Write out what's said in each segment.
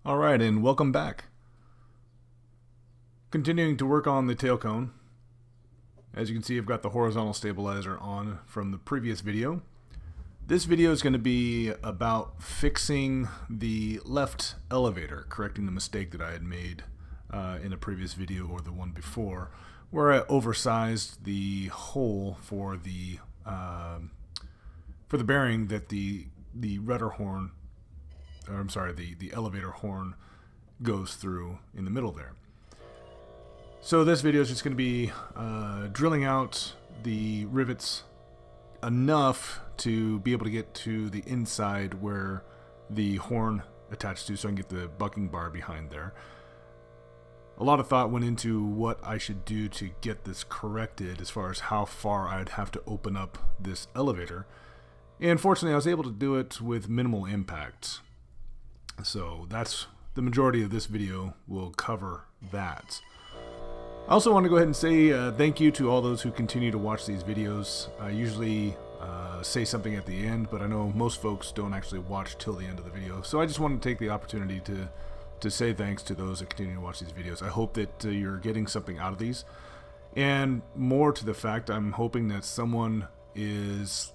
Alright, and welcome back. Continuing to work on the tail cone. As you can see, I've got the horizontal stabilizer on from the previous video. This video is going to be about fixing the left elevator, correcting the mistake that I had made in a previous video or the one before, where I oversized the hole for the bearing that the rudder horn, or I'm sorry, the elevator horn goes through in the middle there. So this video is just going to be drilling out the rivets enough to be able to get to the inside where the horn attached to, so I can get the bucking bar behind there. A lot of thought went into what I should do to get this corrected as far as how far I'd have to open up this elevator. And fortunately, I was able to do it with minimal impact. So that's the majority of this video will cover that. I also want to go ahead and say thank you to all those who continue to watch these videos. I usually say something at the end, but I know most folks don't actually watch till the end of the video. So I just want to take the opportunity to say thanks to those that continue to watch these videos. I hope that you're getting something out of these. And more to the fact, I'm hoping that someone is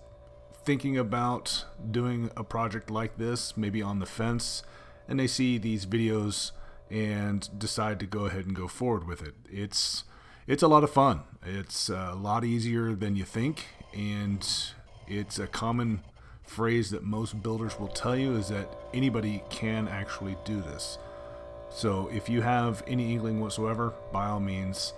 thinking about doing a project like this, maybe on the fence, and they see these videos and decide to go ahead and go forward with it. It's a lot of fun. It's a lot easier than you think, and it's a common phrase that most builders will tell you is that anybody can actually do this. So if you have any inkling whatsoever, by all means,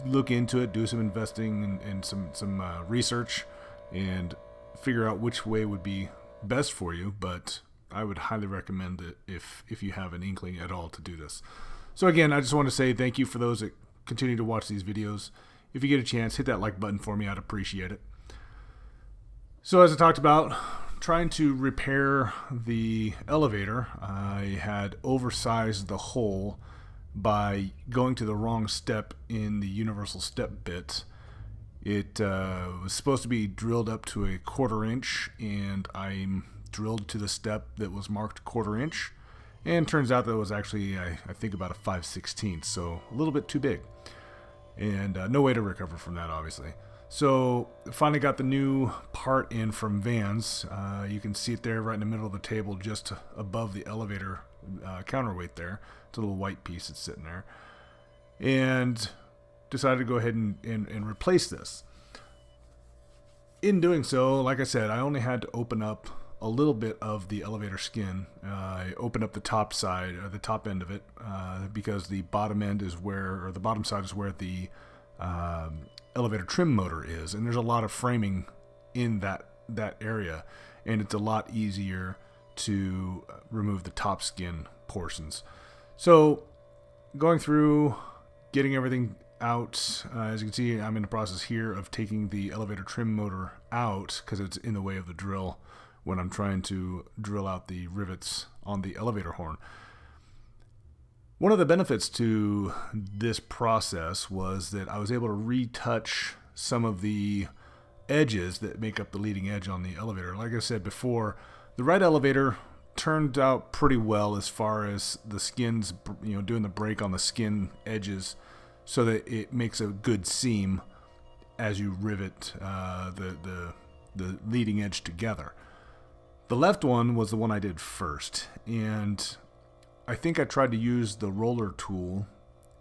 look into it, do some investing and some research, and figure out which way would be best for you. But I would highly recommend it if you have an inkling at all to do this. So again, I just want to say thank you for those that continue to watch these videos. If you get a chance, hit that like button for me. I'd appreciate it. So as I talked about, trying to repair the elevator, I had oversized the hole by going to the wrong step in the universal step bit. It was supposed to be drilled up to a 1/4 inch, and I'm drilled to the step that was marked 1/4 inch, and turns out that it was actually I think about a 5/16, so a little bit too big, and no way to recover from that, obviously. So finally got the new part in from Vans. You can see it there right in the middle of the table, just above the elevator counterweight there. It's a little white piece that's sitting there, and decided to go ahead and replace this. In doing so, like I said, I only had to open up a little bit of the elevator skin. I opened up the top side, or the top end of it, because the bottom end is where, or the bottom side is where the elevator trim motor is, and there's a lot of framing in that area, and it's a lot easier to remove the top skin portions. So going through, getting everything out, as you can see, I'm in the process here of taking the elevator trim motor out because it's in the way of the drill when I'm trying to drill out the rivets on the elevator horn. One of the benefits to this process was that I was able to retouch some of the edges that make up the leading edge on the elevator. Like I said before, the right elevator turned out pretty well as far as the skins, doing the break on the skin edges so that it makes a good seam as you rivet the leading edge together. The left one was the one I did first, and I think I tried to use the roller tool,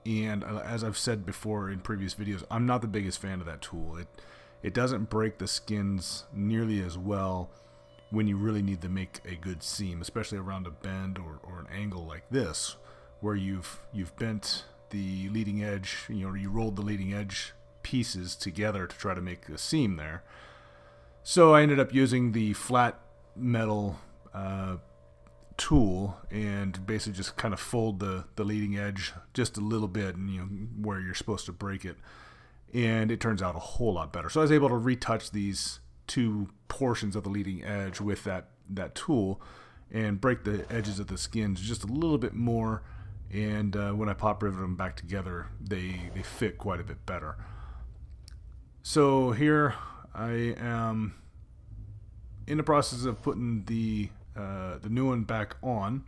and as I've said before in previous videos, I'm not the biggest fan of that tool. It doesn't break the skins nearly as well when you really need to make a good seam, especially around a bend or an angle like this, where you've bent the leading edge, you rolled the leading edge pieces together to try to make a seam there. So I ended up using the flat metal tool and basically just kind of fold the leading edge just a little bit, and where you're supposed to break it, and it turns out a whole lot better. So I was able to retouch these two portions of the leading edge with that tool and break the edges of the skins just a little bit more, and when I pop rivet them back together, they fit quite a bit better. So here I am in the process of putting the new one back on.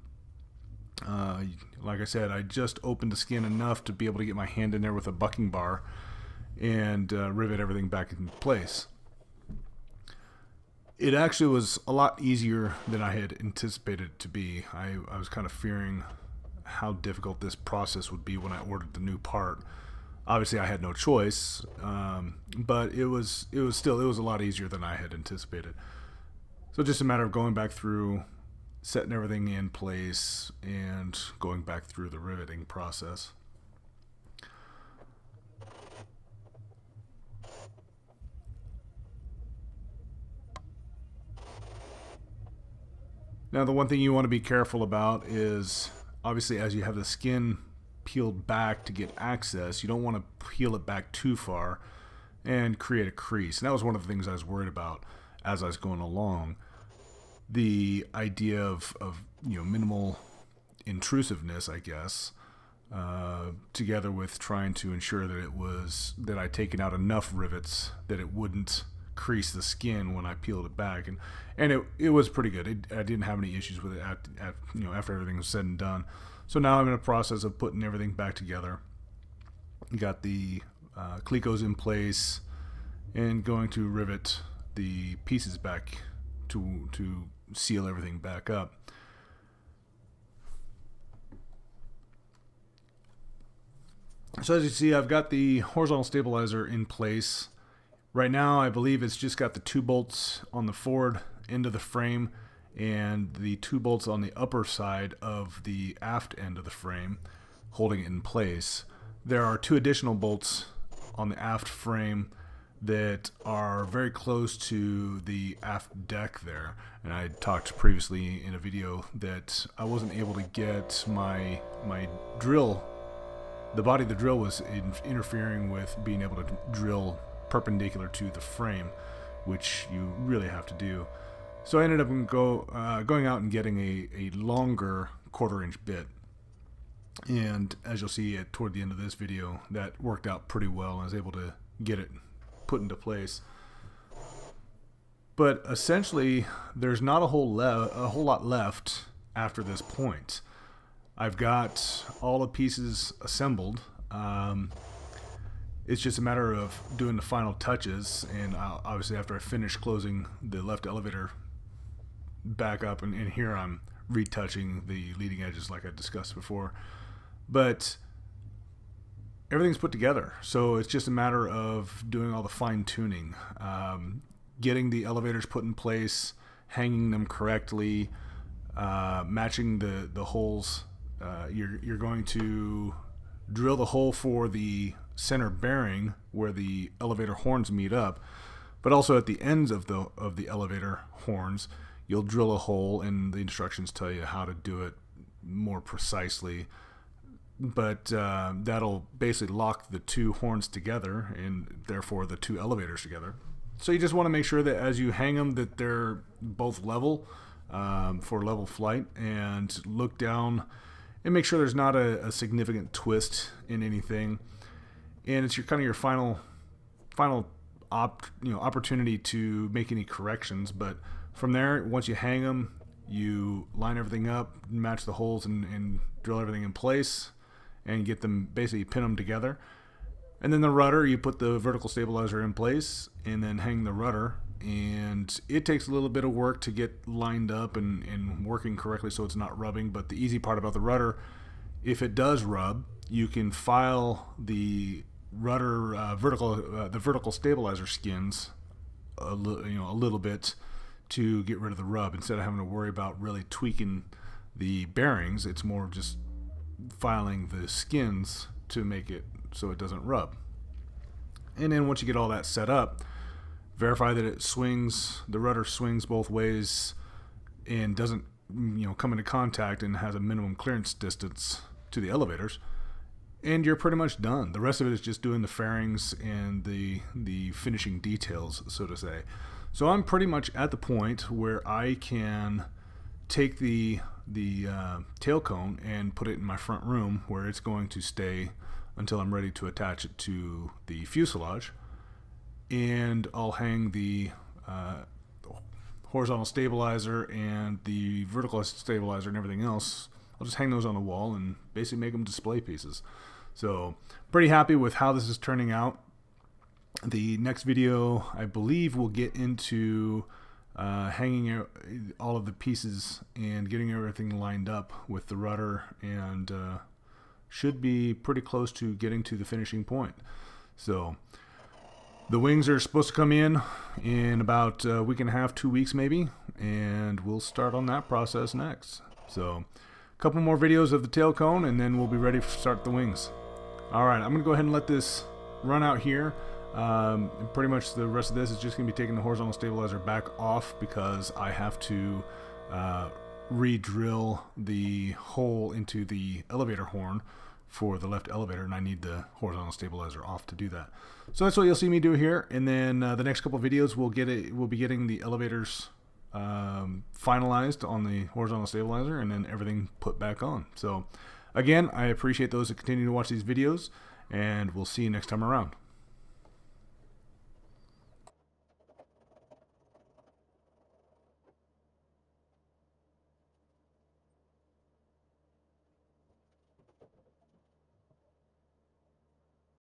Like I said, I just opened the skin enough to be able to get my hand in there with a bucking bar and rivet everything back in place. It actually was a lot easier than I had anticipated it to be. I was kind of fearing how difficult this process would be when I ordered the new part. Obviously, I had no choice, but it was a lot easier than I had anticipated. So just a matter of going back through, setting everything in place, and going back through the riveting process. Now, the one thing you want to be careful about is, obviously, as you have the skin peeled back to get access, you don't want to peel it back too far and create a crease. And that was one of the things I was worried about as I was going along. The idea of minimal intrusiveness, I guess, together with trying to ensure that I'd taken out enough rivets that it wouldn't crease the skin when I peeled it back, and it was pretty good. I didn't have any issues with it after everything was said and done. So now I'm in a process of putting everything back together. Got the clecos in place and going to rivet the pieces back to seal everything back up. So as you see, I've got the horizontal stabilizer in place. Right now, I believe it's just got the 2 bolts on the forward end of the frame and the 2 bolts on the upper side of the aft end of the frame holding it in place. There are 2 additional bolts on the aft frame that are very close to the aft deck there. And I talked previously in a video that I wasn't able to get my drill, the body of the drill was interfering with being able to drill perpendicular to the frame, which you really have to do. So I ended up going out and getting a longer 1/4-inch bit. And as you'll see toward the end of this video, that worked out pretty well. I was able to get it put into place. But essentially, there's not a whole lot left after this point. I've got all the pieces assembled. It's just a matter of doing the final touches, and obviously after I finish closing the left elevator back up, and here I'm retouching the leading edges like I discussed before. But everything's put together, so it's just a matter of doing all the fine tuning, getting the elevators put in place, hanging them correctly, matching the holes. You're going to drill the hole for the center bearing where the elevator horns meet up, but also at the ends of the elevator horns you'll drill a hole, and the instructions tell you how to do it more precisely. But that'll basically lock the 2 horns together and therefore the 2 elevators together. So you just want to make sure that as you hang them that they're both level for level flight, and look down and make sure there's not a significant twist in anything. And it's your final opportunity to make any corrections. But from there, once you hang them, you line everything up, match the holes, and drill everything in place, and get them, basically pin them together. And then the rudder, you put the vertical stabilizer in place and then hang the rudder. And it takes a little bit of work to get lined up and working correctly so it's not rubbing. But the easy part about the rudder, if it does rub, you can file the rudder the vertical stabilizer skins a little bit to get rid of the rub. Instead of having to worry about really tweaking the bearings, it's more just filing the skins to make it so it doesn't rub. And then once you get all that set up, verify that it swings, the rudder swings both ways and doesn't come into contact and has a minimum clearance distance to the elevators, and you're pretty much done. The rest of it is just doing the fairings and the finishing details, so to say. So I'm pretty much at the point where I can take the tail cone and put it in my front room where it's going to stay until I'm ready to attach it to the fuselage. And I'll hang the horizontal stabilizer and the vertical stabilizer and everything else I'll just hang those on the wall and basically make them display pieces. So pretty happy with how this is turning out. The next video, I believe, will get into hanging out all of the pieces and getting everything lined up with the rudder, and should be pretty close to getting to the finishing point. So the wings are supposed to come in about a week and a half, 2 weeks maybe, and we'll start on that process next. So a couple more videos of the tail cone, and then we'll be ready to start the wings. Alright, I'm going to go ahead and let this run out here. Pretty much the rest of this is just going to be taking the horizontal stabilizer back off because I have to re-drill the hole into the elevator horn for the left elevator, and I need the horizontal stabilizer off to do that. So that's what you'll see me do here, and then the next couple videos we'll be getting the elevators finalized on the horizontal stabilizer, and then everything put back on. So again, I appreciate those that continue to watch these videos, and we'll see you next time around.